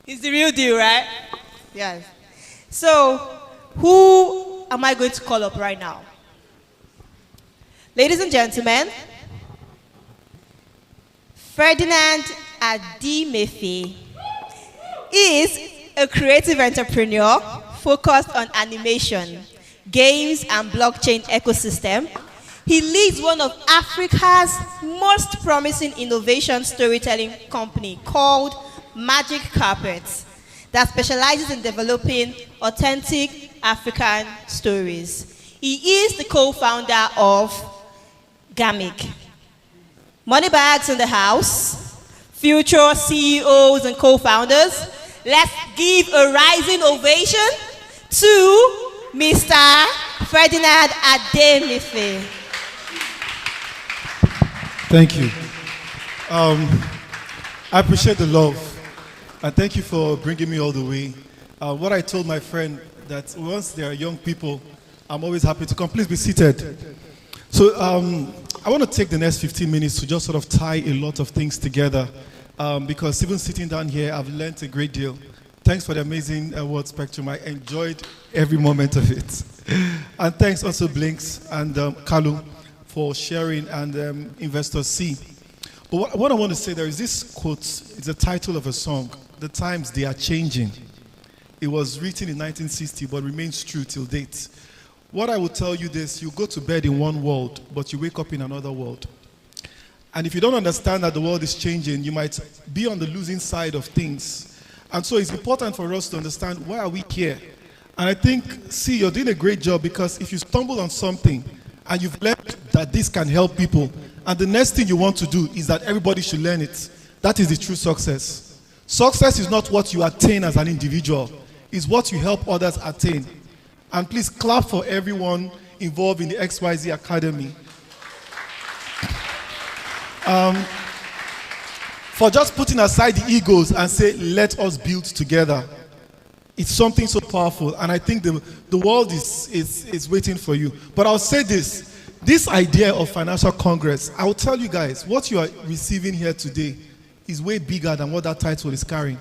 It's the real deal, right? Yes. So, who am I going to call up right now? Ladies and gentlemen, Ferdinand Adimefe is a creative entrepreneur focused on animation, games, and blockchain ecosystem. He leads one of Africa's most promising innovation storytelling company called Magic Carpets that specializes in developing authentic African stories. He is the co-founder of Gamic. Moneybags in the house, future CEOs and co-founders. Let's give a rising ovation to Mr. Ferdinand Adimefe. Thank you. I appreciate the love, and thank you for bringing me all the way. What I told my friend, that once there are young people, I'm always happy to come. Please be seated. So I want to take the next 15 minutes to just sort of tie a lot of things together, because even sitting down here, I've learned a great deal. Thanks for the amazing word spectrum. I enjoyed every moment of it. And thanks also Blinks and Kalu for sharing, and Investor C. But what I want to say, there is this quote, it's the title of a song, "The Times They Are Changing." It was written in 1960, but remains true till date. What I will tell you this, you go to bed in one world, but you wake up in another world. And if you don't understand that the world is changing, you might be on the losing side of things. And so it's important for us to understand, why are we here? And I think, see, you're doing a great job, because if you stumble on something and you've learned that this can help people, and the next thing you want to do is that everybody should learn it, that is the true success. Success is not what you attain as an individual, it's what you help others attain. And please clap for everyone involved in the XYZ Academy. For just putting aside the egos and say, let us build together. It's something so powerful, and I think the world is waiting for you. But I'll say this idea of financial congress, I'll tell you guys, what you are receiving here today is way bigger than what that title is carrying.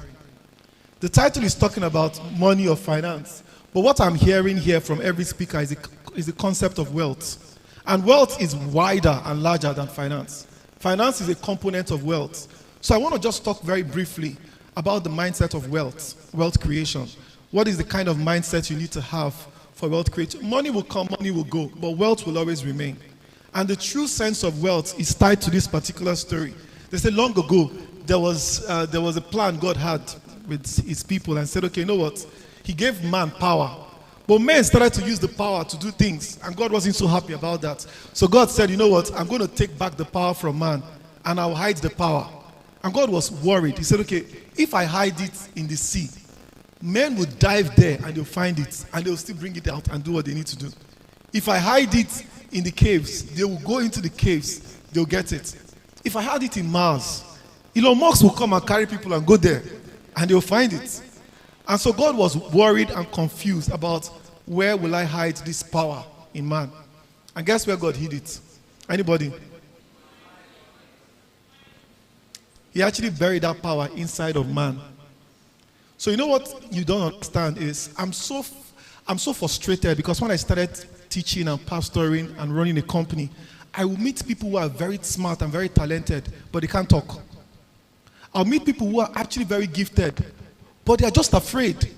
The title is talking about money or finance, but what I'm hearing here from every speaker is the concept of wealth. And wealth is wider and larger than finance. Finance is a component of wealth. So I want to just talk very briefly about the mindset of wealth creation. What is the kind of mindset you need to have for wealth creation? Money will come, money will go, but wealth will always remain. And the true sense of wealth is tied to this particular story. They said long ago, there was a plan God had with his people, and said, okay, you know what? He gave man power. But men started to use the power to do things, and God wasn't so happy about that. So God said, you know what? I'm going to take back the power from man, and I'll hide the power. And God was worried. He said, okay, if I hide it in the sea, men will dive there and they'll find it, and they'll still bring it out and do what they need to do. If I hide it in the caves, they will go into the caves, they'll get it. If I hide it in Mars, Elon Musk will come and carry people and go there, and they'll find it. And so God was worried and confused about, where will I hide this power in man? And guess where God hid it? Anybody? He actually buried that power inside of man. So you know what you don't understand is, I'm so frustrated, because when I started teaching and pastoring and running a company, I will meet people who are very smart and very talented, but they can't talk. I'll meet people who are actually very gifted, but they are just afraid.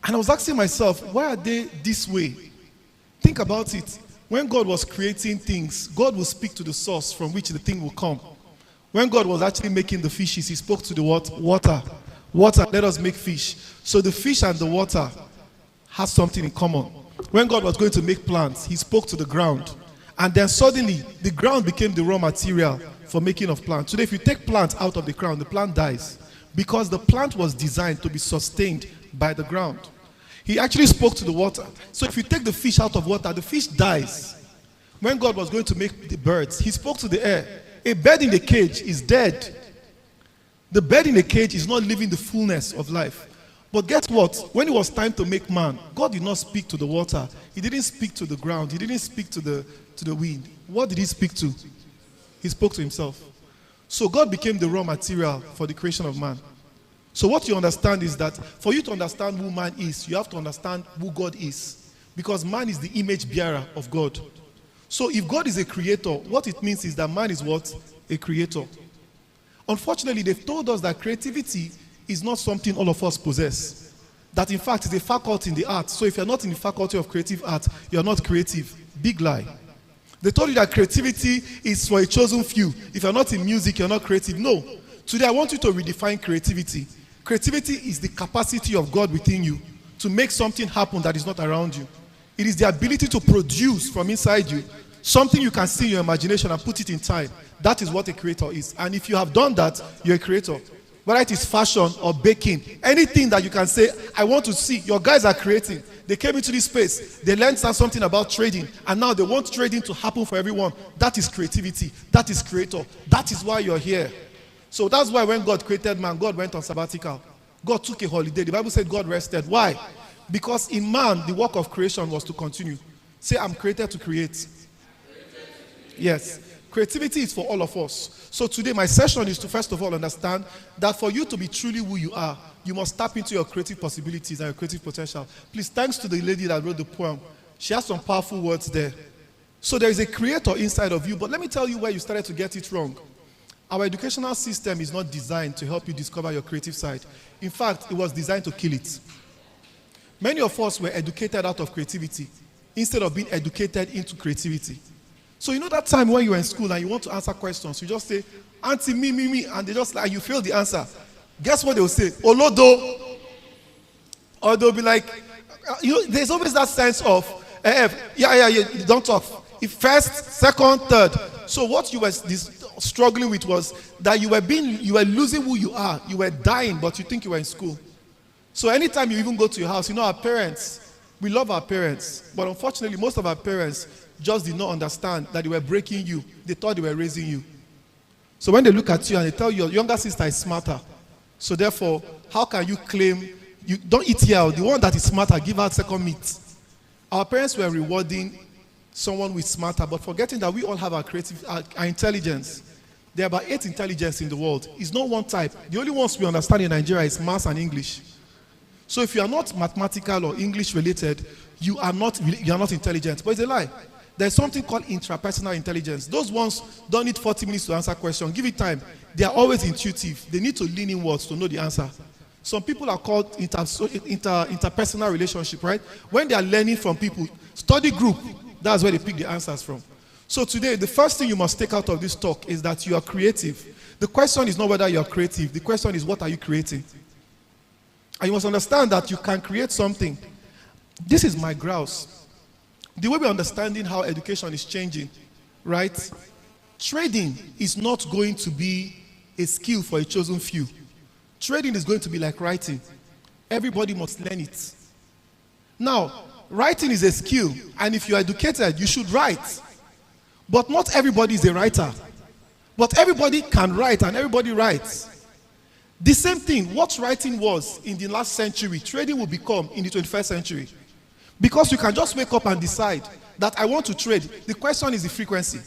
And I was asking myself, why are they this way? Think about it. When God was creating things, God will speak to the source from which the thing will come. When God was actually making the fishes, he spoke to the water. Water, let us make fish. So the fish and the water has something in common. When God was going to make plants, he spoke to the ground. And then suddenly, the ground became the raw material for making of plants. Today, if you take plants out of the ground, the plant dies, because the plant was designed to be sustained by the ground. He actually spoke to the water. So if you take the fish out of water, the fish dies. When God was going to make the birds, he spoke to the air. A bird in the cage is dead. The bird in the cage is not living the fullness of life. But guess what? When it was time to make man, God did not speak to the water. He didn't speak to the ground. He didn't speak to the wind. What did he speak to? He spoke to himself. So God became the raw material for the creation of man. So what you understand is that for you to understand who man is, you have to understand who God is. Because man is the image bearer of God. So if God is a creator, what it means is that man is what? A creator. Unfortunately, they've told us that creativity is not something all of us possess. That in fact is a faculty in the arts. So if you're not in the faculty of creative art, you're not creative. Big lie. They told you that creativity is for a chosen few. If you're not in music, you're not creative. No. Today I want you to redefine creativity. Creativity is the capacity of God within you to make something happen that is not around you. It is the ability to produce from inside you something you can see in your imagination and put it in time. That is what a creator is. And if you have done that, you're a creator. Whether it is fashion or baking, anything that you can say, I want to see, your guys are creating. They came into this space, they learned something about trading, and now they want trading to happen for everyone. That is creativity. That is creator. That is why you're here. So that's why when God created man, God went on sabbatical. God took a holiday. The Bible said God rested. Why? Because in man, the work of creation was to continue. Say, I'm created to create. Yes. Creativity is for all of us. So today my session is to first of all understand that for you to be truly who you are, you must tap into your creative possibilities and your creative potential. Please, thanks to the lady that wrote the poem. She has some powerful words there. So there is a creator inside of you, but let me tell you where you started to get it wrong. Our educational system is not designed to help you discover your creative side. In fact, it was designed to kill it. Many of us were educated out of creativity instead of being educated into creativity. So you know that time when you were in school and you want to answer questions, you just say, Auntie, me, and they just like, you fail the answer. Guess what they will say? Olodo. Or they'll be like, there's always that sense of, yeah, don't talk. If first, second, third. So what you were struggling with was that you were losing who you are. You were dying, but you think you were in school. So anytime you even go to your house, our parents, we love our parents. But unfortunately, most of our parents just did not understand that they were breaking you. They thought they were raising you. So when they look at you and they tell you your younger sister is smarter, so therefore, how can you claim, you don't eat here, the one that is smarter, give her second meat. Our parents were rewarding someone who is smarter, but forgetting that we all have our creative, our intelligence. There are about 8 intelligence in the world. It's not one type. The only ones we understand in Nigeria is maths and English. So if you are not mathematical or English related, you are not intelligent. But it's a lie. There's something called intrapersonal intelligence. Those ones don't need 40 minutes to answer a question. Give it time. They are always intuitive. They need to lean inwards to know the answer. Some people are called interpersonal relationship, right? When they are learning from people, study group, that's where they pick the answers from. So today, the first thing you must take out of this talk is that you are creative. The question is not whether you are creative. The question is, what are you creating? And you must understand that you can create something. This is my grouse. The way we're understanding how education is changing, right? Trading is not going to be a skill for a chosen few. Trading is going to be like writing. Everybody must learn it. Now, writing is a skill, and if you're educated, you should write. But not everybody is a writer. But everybody can write, and everybody writes. The same thing, what writing was in the last century, trading will become in the 21st century. Because you can just wake up and decide that I want to trade. The question is the frequency.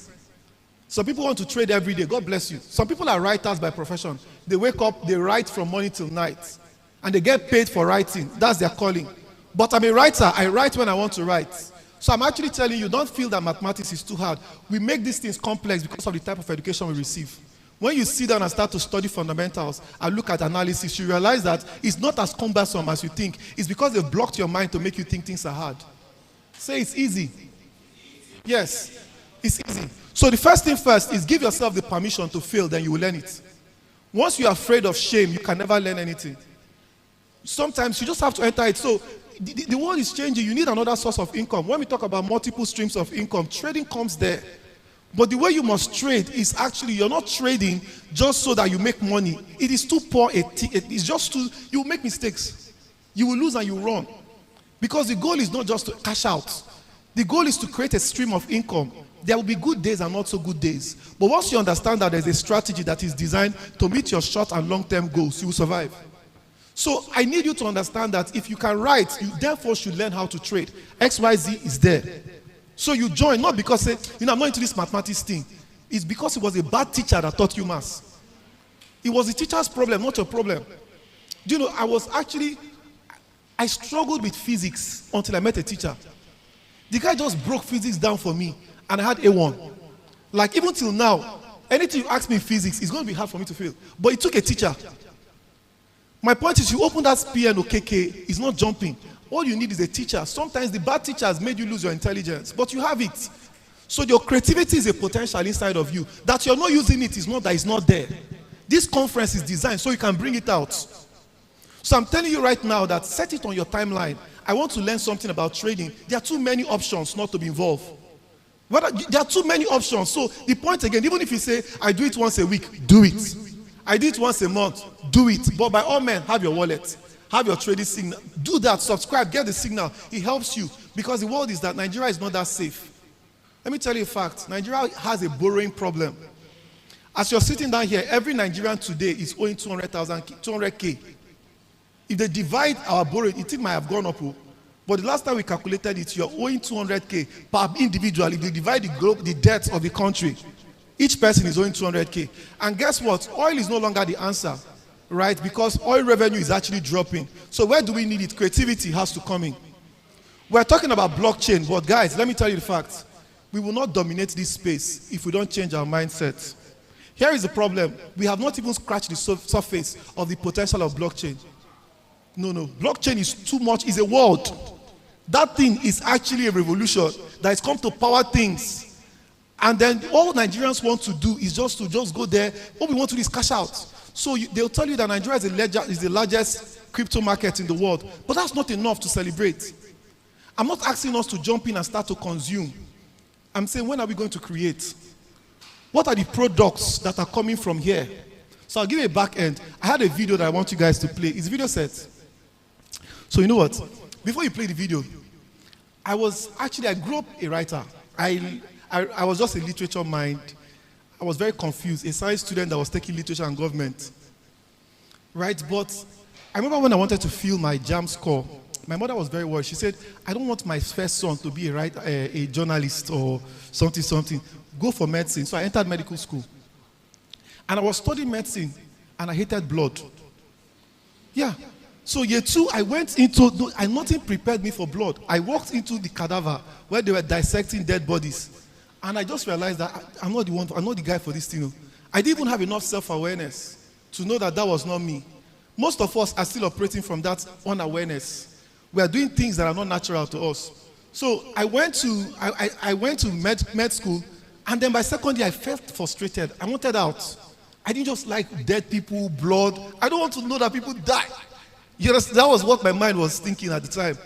Some people want to trade every day. God bless you. Some people are writers by profession. They wake up, they write from morning till night. And they get paid for writing. That's their calling. But I'm a writer. I write when I want to write. So I'm actually telling you, don't feel that mathematics is too hard. We make these things complex because of the type of education we receive. When you sit down and start to study fundamentals and look at analysis, you realize that it's not as cumbersome as you think. It's because they've blocked your mind to make you think things are hard. Say it's easy. Yes, it's easy. So the first thing first is give yourself the permission to fail, then you will learn it. Once you're afraid of shame, you can never learn anything. Sometimes you just have to enter it. So the world is changing. You need another source of income. When we talk about multiple streams of income, trading comes there. But the way you must trade is actually, you're not trading just so that you make money. It is too poor. It's just too, you will make mistakes. You will lose and you will run. Because the goal is not just to cash out. The goal is to create a stream of income. There will be good days and not so good days. But once you understand that there's a strategy that is designed to meet your short and long-term goals, you will survive. So I need you to understand that if you can write, you therefore should learn how to trade. XYZ is there. So you join, not because, I'm not into this mathematics thing. It's because it was a bad teacher that taught you maths. It was the teacher's problem, not your problem. Do you know, I struggled with physics until I met a teacher. The guy just broke physics down for me, and I had A1. Like, even till now, anything you ask me in physics is going to be hard for me to fail. But it took a teacher. My point is, you open that PN or KK, it's not jumping. All you need is a teacher. Sometimes the bad teacher has made you lose your intelligence, but you have it. So your creativity is a potential inside of you. That you're not using it is not that it's not there. This conference is designed so you can bring it out. So I'm telling you right now that set it on your timeline. I want to learn something about trading. There are too many options not to be involved. There are too many options. So the point again, even if you say, I do it once a week, do it. I do it once a month, do it. But by all men, have your wallet. Have your trading signal. Do that, subscribe, get the signal. It helps you. Because the world is that Nigeria is not that safe. Let me tell you a fact. Nigeria has a borrowing problem. As you're sitting down here, every Nigerian today is owing 200K. If they divide our borrowing, it might have gone up. But the last time we calculated it, you're owing 200K per individual. If you divide the debt of the country, each person is owing 200K. And guess what? Oil is no longer the answer, right? Because oil revenue is actually dropping. So where do we need it? Creativity has to come in. We're talking about blockchain, but guys, let me tell you the facts. We will not dominate this space if we don't change our mindset. Here is the problem. We have not even scratched the surface of the potential of blockchain. No. Blockchain is too much. It's a world. That thing is actually a revolution that has come to power things. And then all Nigerians want to do is just go there. All we want to do is cash out. So they'll tell you that Nigeria is the largest crypto market in the world. But that's not enough to celebrate. I'm not asking us to jump in and start to consume. I'm saying, when are we going to create? What are the products that are coming from here? So I'll give you a back end. I had a video that I want you guys to play. It's video set. So you know what? Before you play the video, I grew up a writer. I was just a literature mind. I was very confused. A science student that was taking literature and government. Right? But I remember when I wanted to fill my JAM score, my mother was very worried. She said, I don't want my first son to be a journalist or something. Go for medicine. So I entered medical school. And I was studying medicine, and I hated blood. Yeah. So year 2, I went into, and nothing prepared me for blood. I walked into the cadaver where they were dissecting dead bodies. And I just realized that I'm not the guy for this thing. I didn't even have enough self-awareness to know that was not me. Most of us are still operating from that unawareness. We are doing things that are not natural to us. So I went to med school, and then by second year, I felt frustrated. I wanted out. I didn't just like dead people, blood. I don't want to know that people die. You know, that was what my mind was thinking at the time.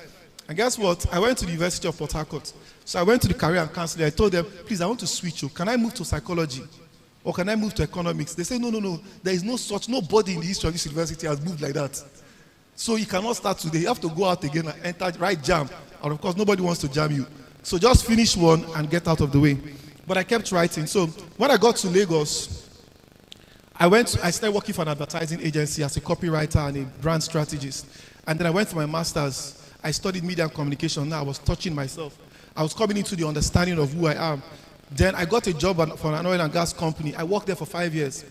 And guess what? I went to the University of Port Harcourt. So I went to the career and counseling. I told them, please, I want to switch. Can I move to psychology? Or can I move to economics? They say, no. There is nobody in the history of this university has moved like that. So you cannot start today. You have to go out again and enter, write JAM. And of course, nobody wants to jam you. So just finish one and get out of the way. But I kept writing. So when I got to Lagos, I started working for an advertising agency as a copywriter and a brand strategist. And then I went for my master's. I studied media and communication. Now I was touching myself. I was coming into the understanding of who I am. Then I got a job for an oil and gas company. I worked there for 5 years.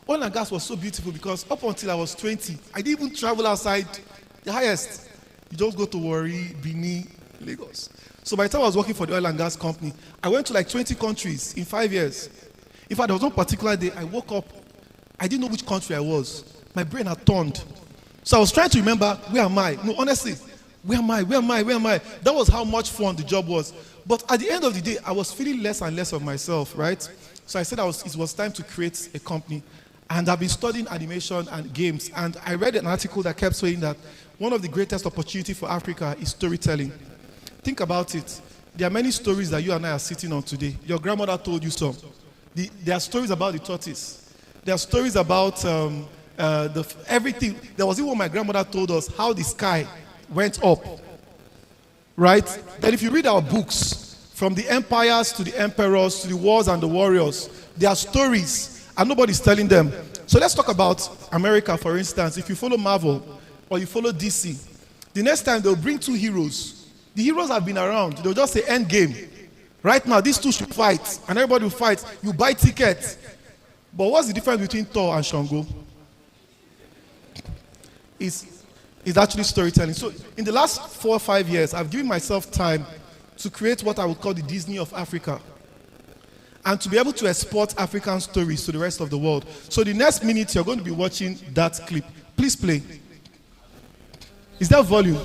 Oil and gas was so beautiful because up until I was 20, I didn't even travel outside the highest. You just go to Warri, Benin, Lagos. So by the time I was working for the oil and gas company, I went to like 20 countries in 5 years. In fact, there was one particular day I woke up, I didn't know which country I was. My brain had turned. So I was trying to remember, where am I? No, honestly, where am I? That was how much fun the job was. But at the end of the day, I was feeling less and less of myself, right? So I said it was time to create a company. And I've been studying animation and games. And I read an article that kept saying that one of the greatest opportunities for Africa is storytelling. Think about it. There are many stories that you and I are sitting on today. Your grandmother told you some. There are stories about the tortoise. There are stories about everything. There was even what my grandmother told us, how the sky went up. Right? Then if you read our books, from the empires to the emperors to the wars and the warriors, there are stories, and nobody's telling them. So let's talk about America, for instance. If you follow Marvel or you follow DC, the next time they'll bring 2 heroes. The heroes have been around. They'll just say end game. Right now, these 2 should fight, and everybody will fight. You buy tickets. But what's the difference between Thor and Shango? is actually storytelling. So in the last 4 or 5 years, I've given myself time to create what I would call the Disney of Africa, and to be able to export African stories to the rest of the world. So the next minute, you're going to be watching that clip. Please play. Is that volume?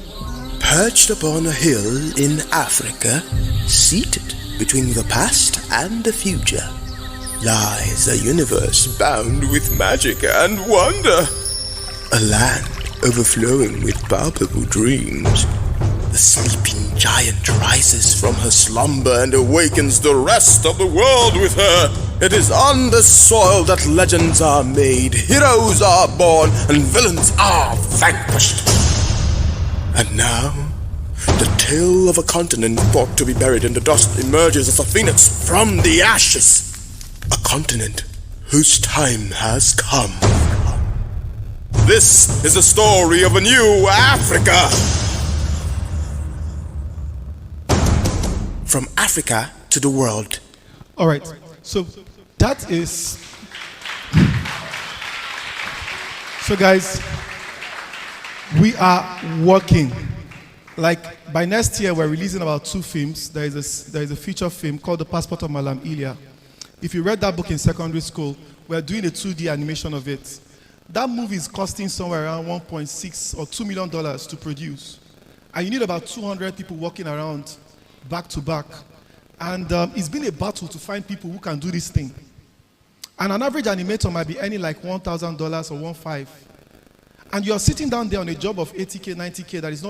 Perched upon a hill in Africa, seated between the past and the future, lies a universe bound with magic and wonder. A land overflowing with palpable dreams. The sleeping giant rises from her slumber and awakens the rest of the world with her. It is on this soil that legends are made, heroes are born, and villains are vanquished. And now, the tale of a continent thought to be buried in the dust emerges as a phoenix from the ashes. A continent whose time has come. This is the story of a new Africa. From Africa to the world. All right. So that is. So guys, we are working. Like by next year, we're releasing about 2 films. There is a feature film called The Passport of Malam Ilya. If you read that book in secondary school, we're doing a 2D animation of it. That movie is costing somewhere around $1.6 or $2 million to produce. And you need about 200 people walking around back to back. And it's been a battle to find people who can do this thing. And an average animator might be earning like $1,000 or $1,500. And you're sitting down there on a job of 80K, 90K that is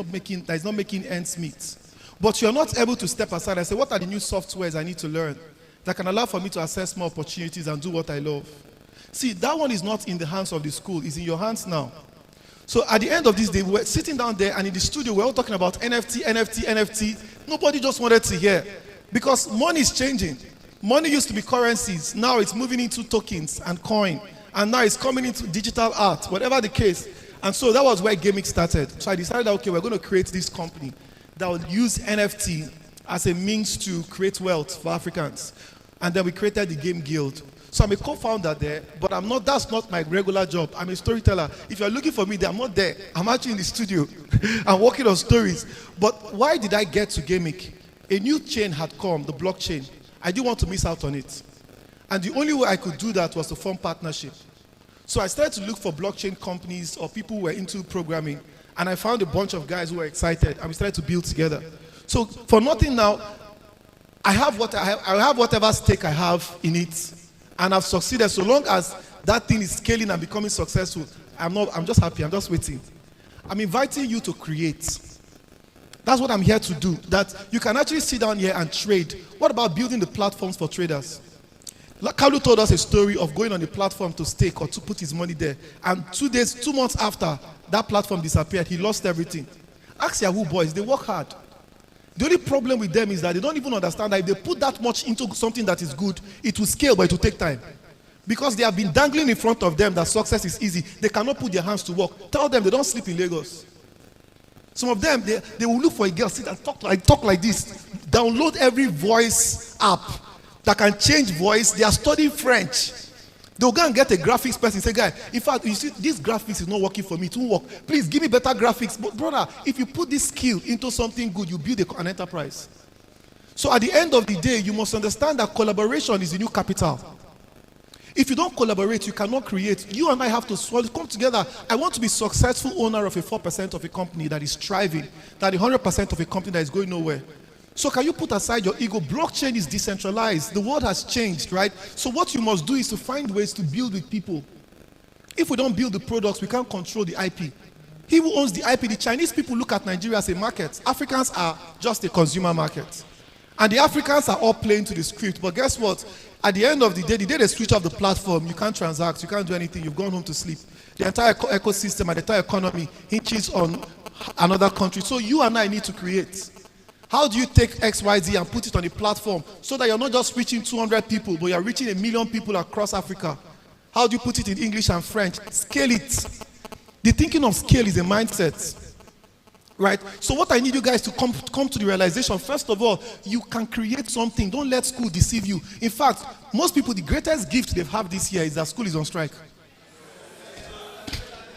not making ends meet. But you're not able to step aside and say, what are the new softwares I need to learn that can allow for me to access more opportunities and do what I love? See, that one is not in the hands of the school, it's in your hands now. So at the end of this day, we're sitting down there and in the studio, we're all talking about NFT, NFT, NFT. Nobody just wanted to hear. Because money is changing. Money used to be currencies. Now it's moving into tokens and coin. And now it's coming into digital art, whatever the case. And so that was where Gaming started. So I decided that, okay, we're going to create this company that will use NFT as a means to create wealth for Africans. And then we created the Game Guild. So I'm a co-founder there, but that's not my regular job. I'm a storyteller. If you're looking for me there, I'm not there. I'm actually in the studio. I'm working on stories. But why did I get to Gamic? A new chain had come, the blockchain. I didn't want to miss out on it. And the only way I could do that was to form partnership. So I started to look for blockchain companies or people who were into programming. And I found a bunch of guys who were excited, and we started to build together. So for nothing now, I have whatever stake I have in it. And I've succeeded. So long as that thing is scaling and becoming successful, I'm just happy. I'm just waiting. I'm inviting you to create. That's what I'm here to do. That you can actually sit down here and trade. What about building the platforms for traders? Kalu told us a story of going on a platform to stake or to put his money there. And 2 months after that platform disappeared, he lost everything. Ask Yahoo boys, they work hard. The only problem with them is that they don't even understand that if they put that much into something that is good, it will scale, but it will take time. Because they have been dangling in front of them that success is easy. They cannot put their hands to work. Tell them they don't sleep in Lagos. Some of them, they will look for a girl, sit and talk like this. Download every voice app that can change voice. They are studying French. They'll go and get a graphics person and say, guy, in fact, you see, this graphics is not working for me. It won't work. Please give me better graphics. But brother, if you put this skill into something good, you build an enterprise. So at the end of the day, you must understand that collaboration is the new capital. If you don't collaborate, you cannot create. You and I have to come together. I want to be successful owner of a 4% of a company that is thriving, that is 100% of a company that is going nowhere. So can you put aside your ego? Blockchain is decentralized. The world has changed, right? So what you must do is to find ways to build with people. If we don't build the products, we can't control the IP. He who owns the IP, the Chinese people look at Nigeria as a market. Africans are just a consumer market. And the Africans are all playing to the script. But guess what? At the end of the day they switch off the platform, you can't transact, you can't do anything, you've gone home to sleep. The entire ecosystem and the entire economy hinges on another country. So you and I need to create. How do you take XYZ and put it on a platform so that you're not just reaching 200 people, but you're reaching 1 million people across Africa? How do you put it in English and French? Scale it. The thinking of scale is a mindset. Right? So what I need you guys to come to the realization, first of all, you can create something. Don't let school deceive you. In fact, most people, the greatest gift they've had this year is that school is on strike.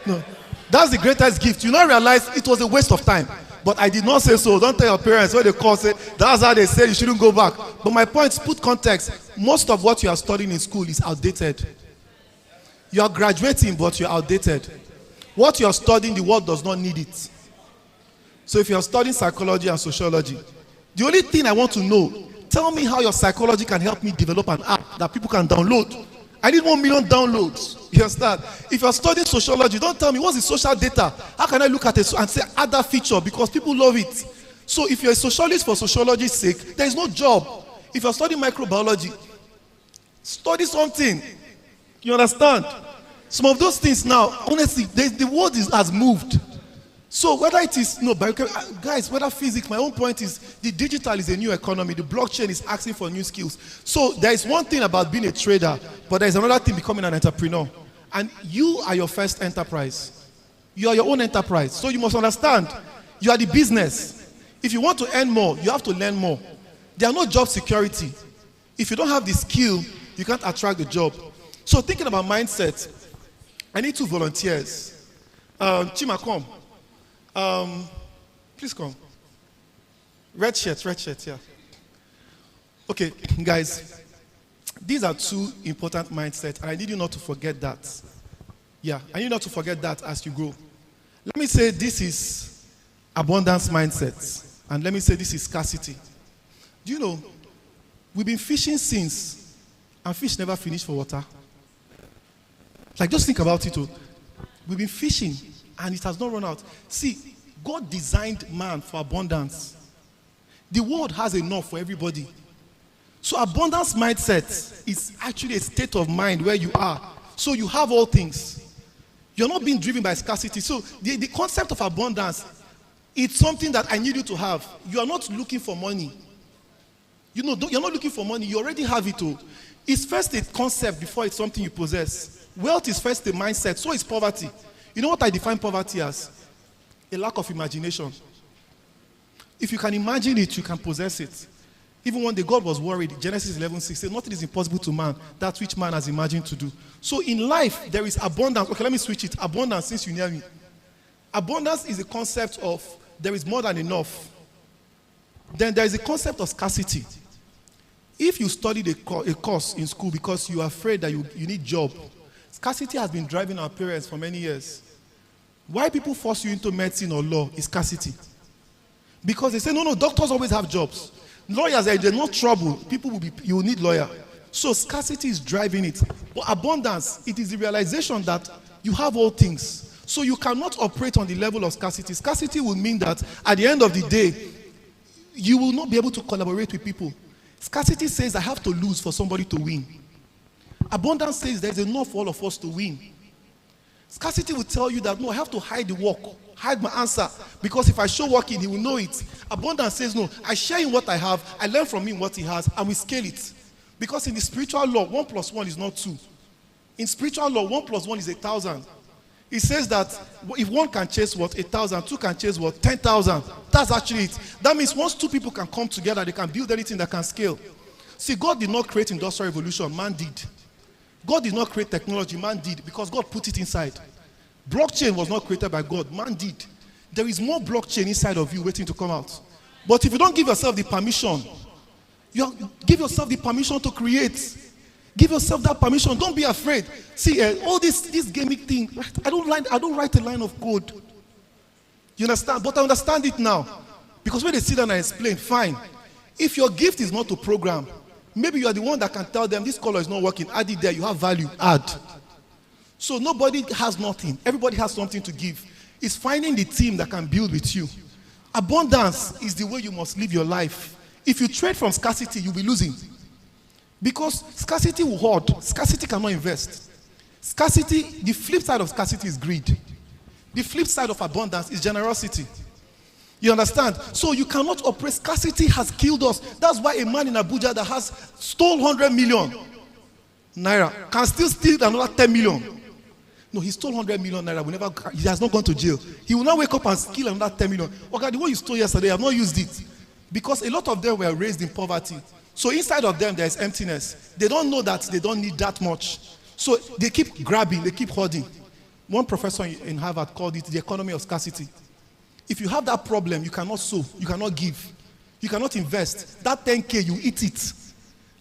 No. That's the greatest gift. You now realize it was a waste of time. But I did not say so. Don't tell your parents when they call, say, that's how they say you shouldn't go back. But my point is, put context. Most of what you are studying in school is outdated. You are graduating, but you're outdated. What you are studying, the world does not need it. So if you are studying psychology and sociology, the only thing I want to know, tell me how your psychology can help me develop an app that people can download. I need 1 million downloads. You understand? If you're studying sociology, don't tell me what's the social data. How can I look at it and say add that feature because people love it? So if you're a sociologist for sociology's sake, there is no job. If you're studying microbiology, study something. You understand? Some of those things now, honestly, the world has moved. So whether it is, guys, whether physics, my own point is the digital is a new economy. The blockchain is asking for new skills. So there is one thing about being a trader, but there is another thing becoming an entrepreneur. And you are your first enterprise. You are your own enterprise. So you must understand, you are the business. If you want to earn more, you have to learn more. There are no job security. If you don't have the skill, you can't attract the job. So thinking about mindset, I need 2 volunteers. Chima, come. Please come. Red shirt, yeah. Okay, guys, these are 2 important mindsets, and I need you not to forget that. Yeah, I need you not to forget that as you grow. Let me say this is abundance mindset, and let me say this is scarcity. Do you know, we've been fishing since, and fish never finish for water. Like, just think about it. We've been fishing, and it has not run out. See, God designed man for abundance. The world has enough for everybody. So abundance mindset is actually a state of mind where you are. So you have all things. You're not being driven by scarcity. So the concept of abundance, it's something that I need you to have. You are not looking for money. You're not looking for money. You already have it all. It's first a concept before it's something you possess. Wealth is first a mindset. So is poverty. You know what I define poverty as? A lack of imagination. If you can imagine it, you can possess it. Even one day God was worried, Genesis 11:6 said, nothing is impossible to man, that which man has imagined to do. So in life, there is abundance. Okay, let me switch it. Abundance, since you near me. Abundance is a concept of there is more than enough. Then there is a concept of scarcity. If you studied a course in school because you are afraid that you need job, scarcity has been driving our parents for many years. Why people force you into medicine or law is scarcity. Because they say, no, doctors always have jobs. Lawyers, they're not trouble. You will need lawyer. So scarcity is driving it. But abundance, it is the realization that you have all things. So you cannot operate on the level of scarcity. Scarcity will mean that at the end of the day, you will not be able to collaborate with people. Scarcity says I have to lose for somebody to win. Abundance says there's enough for all of us to win. Scarcity will tell you that, no, I have to hide the work, hide my answer, because if I show working, he will know it. Abundance says, no, I share in what I have, I learn from him what he has, and we scale it. Because in the spiritual law, 1 + 1 is not 2. In spiritual law, 1 + 1 is 1,000. It says that if one can chase 1,000, 2 can chase 10,000. That's actually it. That means once 2 people can come together, they can build anything that can scale. See, God did not create industrial revolution, man did. God did not create technology, man did, because God put it inside. Blockchain was not created by God, man did. There is more blockchain inside of you waiting to come out. But if you don't give yourself the permission, give yourself the permission to create. Give yourself that permission. Don't be afraid. See, all this gaming thing, I don't write a line of code. You understand? But I understand it now. Because when they sit down and explain, fine. If your gift is not to program, maybe you are the one that can tell them this color is not working. Add it there. You have value. Add. So nobody has nothing. Everybody has something to give. It's finding the team that can build with you. Abundance is the way you must live your life. If you trade from scarcity, you'll be losing. Because scarcity will hoard. Scarcity cannot invest. Scarcity, the flip side of scarcity is greed. The flip side of abundance is generosity. You understand? So you cannot operate. Scarcity has killed us. That's why a man in Abuja that has stole 100 million naira can still steal another 10 million. No, he stole 100 million naira. He has not gone to jail. He will now wake up and steal another 10 million. Okay, the one you stole yesterday, I have not used it. Because a lot of them were raised in poverty. So inside of them, there is emptiness. They don't know that they don't need that much. So they keep grabbing, they keep hoarding. One professor in Harvard called it the economy of scarcity. If you have that problem, you cannot sow, you cannot give, you cannot invest. That 10K, you eat it.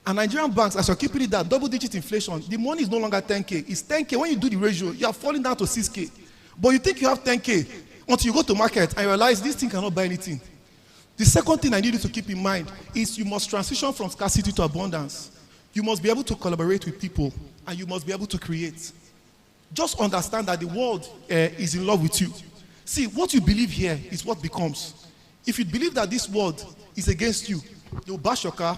And Nigerian banks, as you're keeping it that double-digit inflation, the money is no longer 10K. It's 10K. When you do the ratio, you are falling down to 6K. But you think you have 10K until you go to market and you realize this thing cannot buy anything. The second thing I need you to keep in mind is you must transition from scarcity to abundance. You must be able to collaborate with people, and you must be able to create. Just understand that the world is in love with you. See, what you believe here is what becomes. If you believe that this world is against you, you'll bash your car,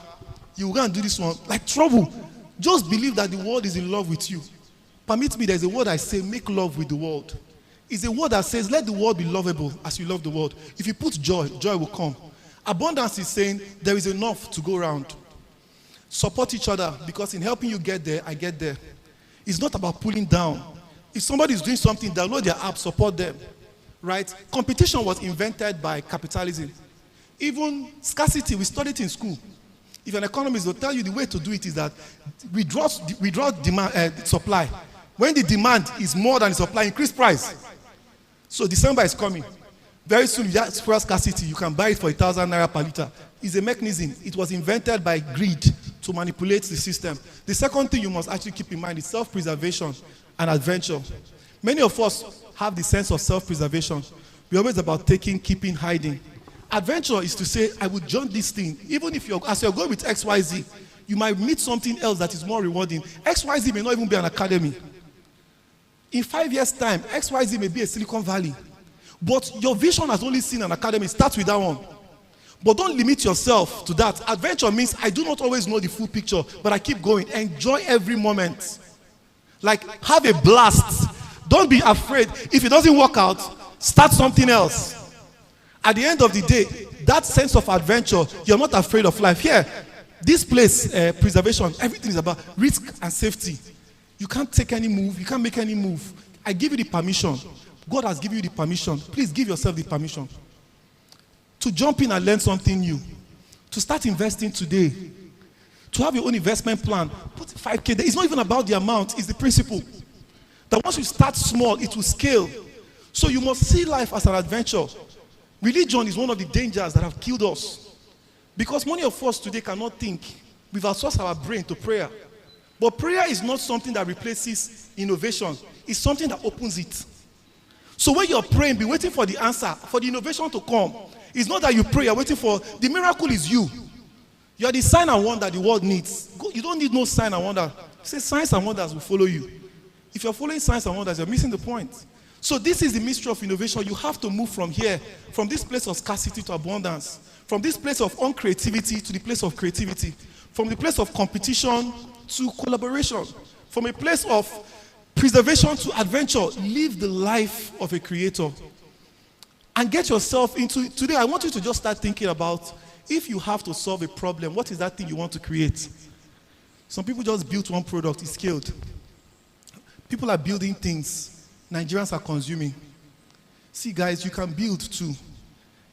you will go and do this one, like trouble. Just believe that the world is in love with you. Permit me, there's a word I say, make love with the world. It's a word that says, let the world be lovable as you love the world. If you put joy, joy will come. Abundance is saying, there is enough to go around. Support each other, because in helping you get there, I get there. It's not about pulling down. If somebody is doing something, download their app, support them. Right? Competition was invented by capitalism. Even scarcity, we studied it in school. If an economist will tell you the way to do it is that we draw demand, supply. When the demand is more than the supply, increase price. So December is coming. Very soon, you have fuel scarcity. You can buy it for 1,000 naira per liter. It's a mechanism. It was invented by greed to manipulate the system. The second thing you must actually keep in mind is self-preservation and adventure. Many of us have the sense of self-preservation. We're always about taking, keeping, hiding. Adventure is to say, I would join this thing. Even if as you're going with XYZ, you might meet something else that is more rewarding. XYZ may not even be an academy. In 5 years' time, XYZ may be a Silicon Valley. But your vision has only seen an academy. Start with that one. But don't limit yourself to that. Adventure means I do not always know the full picture, but I keep going. Enjoy every moment. Like, have a blast. Don't be afraid. If it doesn't work out, start something else. At the end of the day, that sense of adventure, you're not afraid of life. Here, this place, preservation, everything is about risk and safety. You can't take any move. You can't make any move. I give you the permission. God has given you the permission. Please give yourself the permission to jump in and learn something new, to start investing today, to have your own investment plan. Put 5K there. It's not even about the amount. It's the principle. That once you start small, it will scale. So you must see life as an adventure. Religion is one of the dangers that have killed us. Because many of us today cannot think. We've outsourced our brain to prayer. But prayer is not something that replaces innovation. It's something that opens it. So when you're praying, be waiting for the answer, for the innovation to come. It's not that you pray, you're waiting for, the miracle is you. You are the sign and wonder the world needs. You don't need no sign and wonder. Say signs and wonders will follow you. If you're following signs and wonders, you're missing the point. So this is the mystery of innovation. You have to move from here, from this place of scarcity to abundance, from this place of uncreativity to the place of creativity, from the place of competition to collaboration, from a place of preservation to adventure. Live the life of a creator and get yourself into today. I want you to just start thinking about, if you have to solve a problem, what is that thing you want to create? Some people just built one product, it's scaled. People are building things, Nigerians are consuming. See guys, you can build too.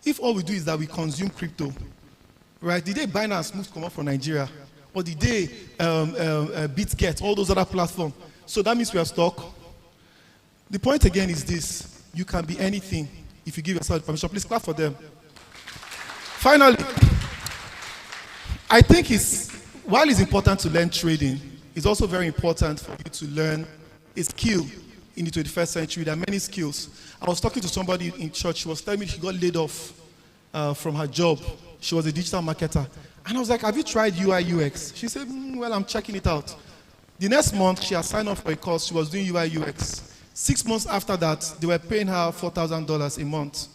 If all we do is that we consume crypto, right? The day Binance moves come up from Nigeria, or the day BitGet, all those other platforms, so that means we are stuck. The point again is this: you can be anything if you give yourself permission. Please clap for them. Finally, I think while it's important to learn trading, it's also very important for you to learn a skill in the 21st century. There are many skills. I was talking to somebody in church. She was telling me she got laid off from her job. She was a digital marketer. And I was like, have you tried UI UX? She said, well, I'm checking it out. The next month, she had signed up for a course. She was doing UI UX. 6 months after that, they were paying her $4,000 a month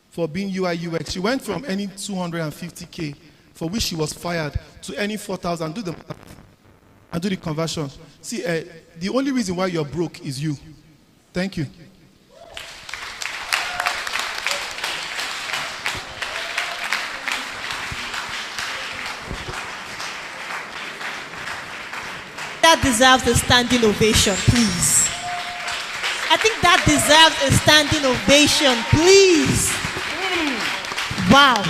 for being UI UX. She went from earning 250K, for which she was fired, to earning 4,000. Do the math and do the conversion. See, the only reason why you're broke is you. Thank you. That deserves a standing ovation, please. I think that deserves a standing ovation, please. Wow.